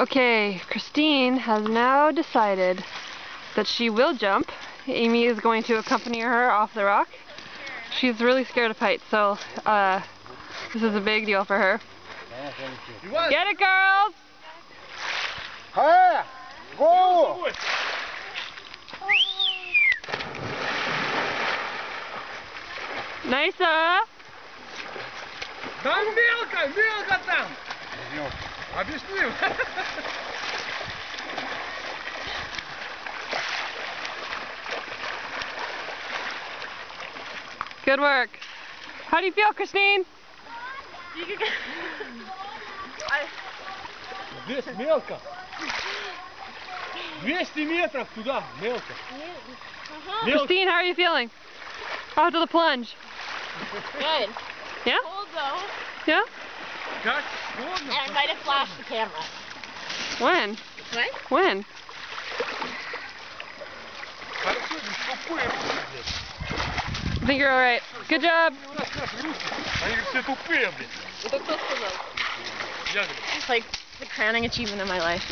Okay, Christine has now decided that she will jump. Amy is going to accompany her off the rock. She's really scared of heights, so this is a big deal for her. Get it, girls! Hey! Go! Nice! Там мелко там! Объяснил. Good work. How do you feel, Christine? Здесь мелко. 200 метров туда, мелко. Christine, how are you feeling? After the plunge? Good. Yeah? Cold though. Yeah? Как? And I might have flashed the camera. When? What? When? Хорошо, беспокоим. I think you're alright. Good job. Они говорят, все тупые, блин. Я говорю. It's like the crowning achievement of my life.